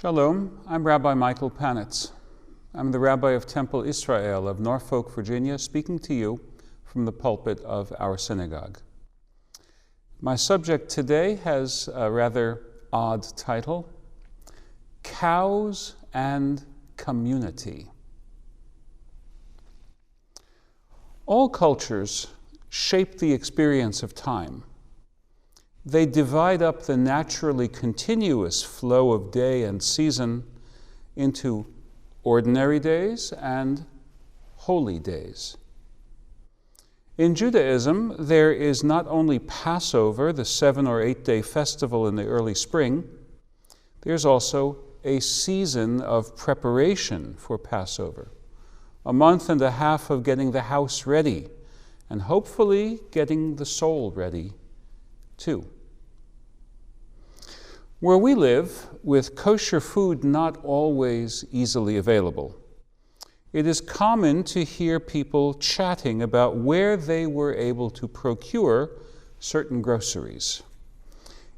Shalom, I'm Rabbi Michael Panitz. I'm the Rabbi of Temple Israel of Norfolk, Virginia, speaking to you from the pulpit of our synagogue. My subject today has a rather odd title, Cows and Community. All cultures shape the experience of time. They divide up the naturally continuous flow of day and season into ordinary days and holy days. In Judaism, there is not only Passover, the 7 or 8 day festival in the early spring, there's also a season of preparation for Passover, a month and a half of getting the house ready and hopefully getting the soul ready too. Where we live, with kosher food not always easily available, it is common to hear people chatting about where they were able to procure certain groceries.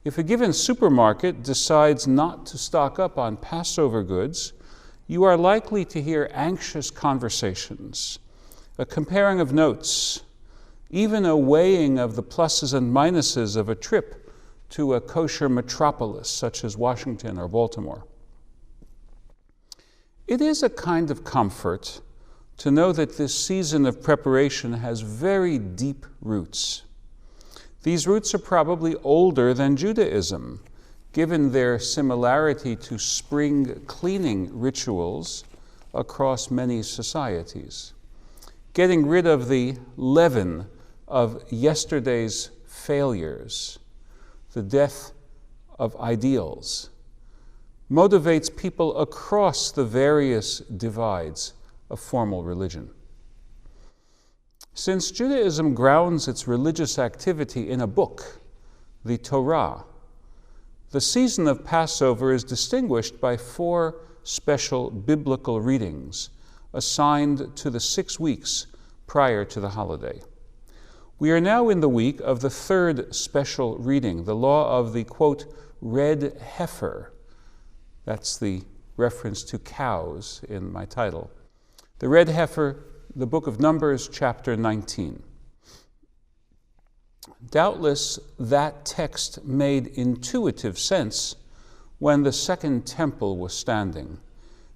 If a given supermarket decides not to stock up on Passover goods, you are likely to hear anxious conversations, a comparing of notes, even a weighing of the pluses and minuses of a trip to a kosher metropolis such as Washington or Baltimore. It is a kind of comfort to know that this season of preparation has very deep roots. These roots are probably older than Judaism, given their similarity to spring cleaning rituals across many societies. Getting rid of the leaven of yesterday's failures, the death of ideals, motivates people across the various divides of formal religion. Since Judaism grounds its religious activity in a book, the Torah, the season of Passover is distinguished by 4 special biblical readings assigned to the 6 weeks prior to the holiday. We are now in the week of the 3rd special reading, the law of the, quote, red heifer. That's the reference to cows in my title. The red heifer, the book of Numbers, chapter 19. Doubtless that text made intuitive sense when the Second Temple was standing,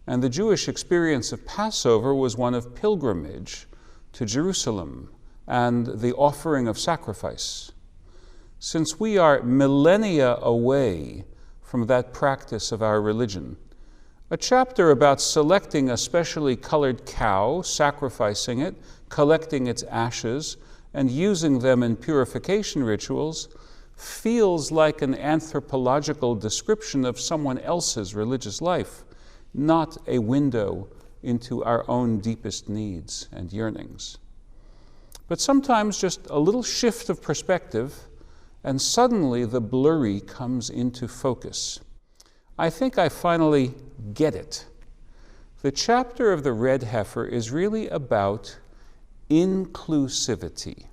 and the Jewish experience of Passover was one of pilgrimage to Jerusalem and the offering of sacrifice. Since we are millennia away from that practice of our religion, a chapter about selecting a specially colored cow, sacrificing it, collecting its ashes, and using them in purification rituals feels like an anthropological description of someone else's religious life, not a window into our own deepest needs and yearnings. But sometimes just a little shift of perspective, and suddenly the blurry comes into focus. I think I finally get it. The chapter of the red heifer is really about inclusivity.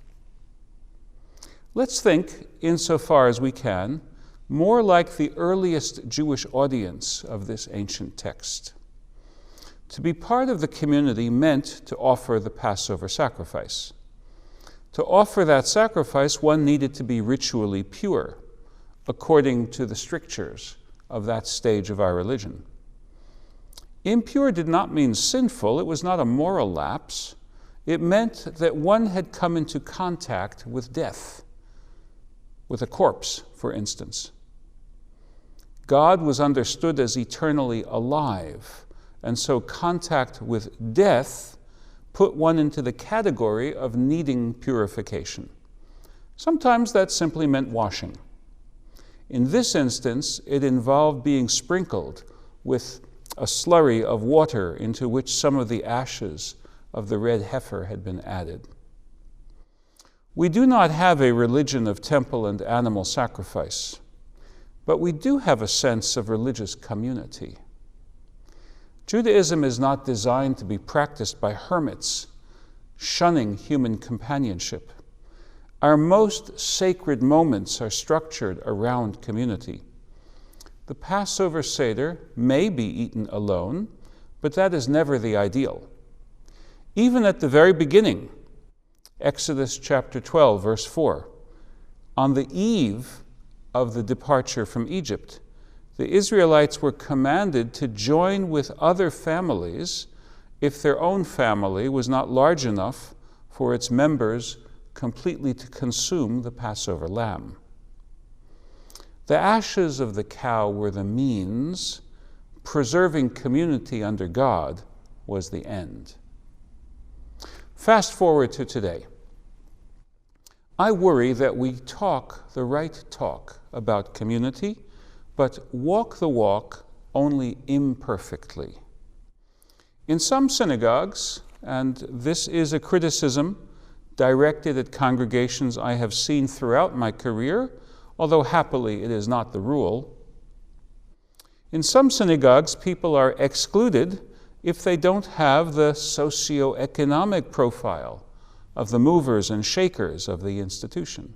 Let's think, insofar as we can, more like the earliest Jewish audience of this ancient text. To be part of the community meant to offer the Passover sacrifice. To offer that sacrifice, one needed to be ritually pure, according to the strictures of that stage of our religion. Impure did not mean sinful. It was not a moral lapse. It meant that one had come into contact with death, with a corpse, for instance. God was understood as eternally alive, and so contact with death put one into the category of needing purification. Sometimes that simply meant washing. In this instance, it involved being sprinkled with a slurry of water into which some of the ashes of the red heifer had been added. We do not have a religion of temple and animal sacrifice, but we do have a sense of religious community. Judaism is not designed to be practiced by hermits, shunning human companionship. Our most sacred moments are structured around community. The Passover Seder may be eaten alone, but that is never the ideal. Even at the very beginning, Exodus chapter 12, verse 4, on the eve of the departure from Egypt, the Israelites were commanded to join with other families if their own family was not large enough for its members completely to consume the Passover lamb. The ashes of the cow were the means, preserving community under God was the end. Fast forward to today. I worry that we talk the right talk about community, but walk the walk only imperfectly. In some synagogues, and this is a criticism directed at congregations I have seen throughout my career, although happily it is not the rule. In some synagogues, people are excluded if they don't have the socioeconomic profile of the movers and shakers of the institution.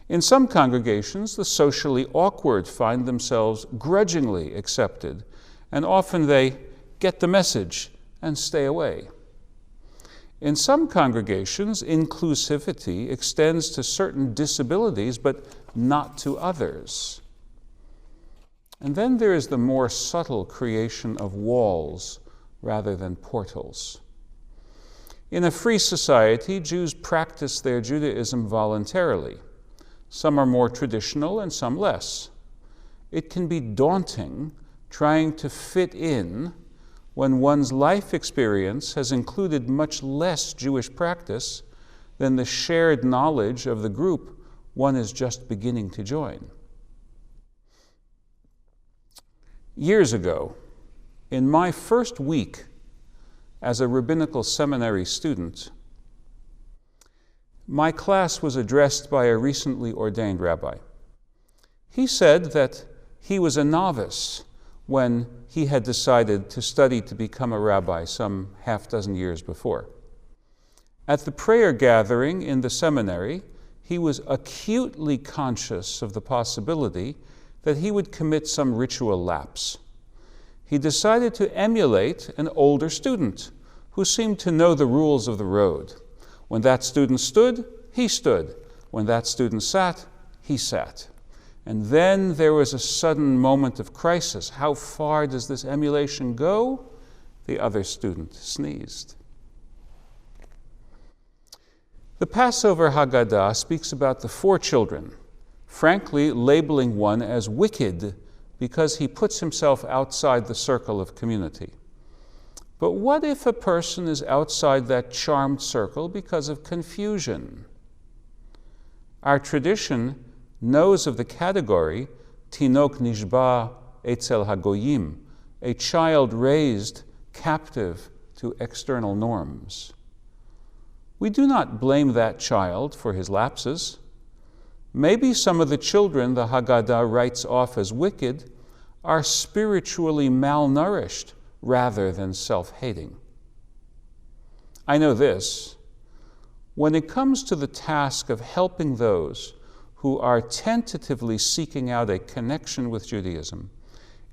In some congregations, the socially awkward find themselves grudgingly accepted, and often they get the message and stay away. In some congregations, inclusivity extends to certain disabilities, but not to others. And then there is the more subtle creation of walls rather than portals. In a free society, Jews practice their Judaism voluntarily. Some are more traditional and some less. It can be daunting trying to fit in when one's life experience has included much less Jewish practice than the shared knowledge of the group one is just beginning to join. Years ago, in my first week as a rabbinical seminary student, my class was addressed by a recently ordained rabbi. He said that he was a novice when he had decided to study to become a rabbi some half-dozen years before. At the prayer gathering in the seminary, he was acutely conscious of the possibility that he would commit some ritual lapse. He decided to emulate an older student who seemed to know the rules of the road. When that student stood, he stood. When that student sat, he sat. And then there was a sudden moment of crisis. How far does this emulation go? The other student sneezed. The Passover Haggadah speaks about the four children, frankly labeling one as wicked because he puts himself outside the circle of community. But what if a person is outside that charmed circle because of confusion? Our tradition knows of the category Tinok Nishba Etzel Hagoyim, a child raised captive to external norms. We do not blame that child for his lapses. Maybe some of the children the Haggadah writes off as wicked are spiritually malnourished rather than self-hating. I know this: when it comes to the task of helping those who are tentatively seeking out a connection with Judaism,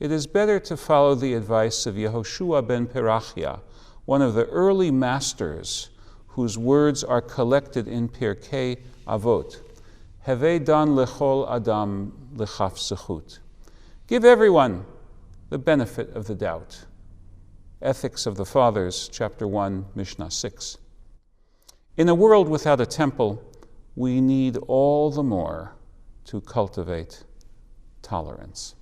it is better to follow the advice of Yehoshua ben Perachia, one of the early masters whose words are collected in Pirkei Avot. Hevei dan lechol adam lechaf zechut. Give everyone the benefit of the doubt. Ethics of the Fathers, chapter 1, Mishnah 6. In a world without a temple, we need all the more to cultivate tolerance.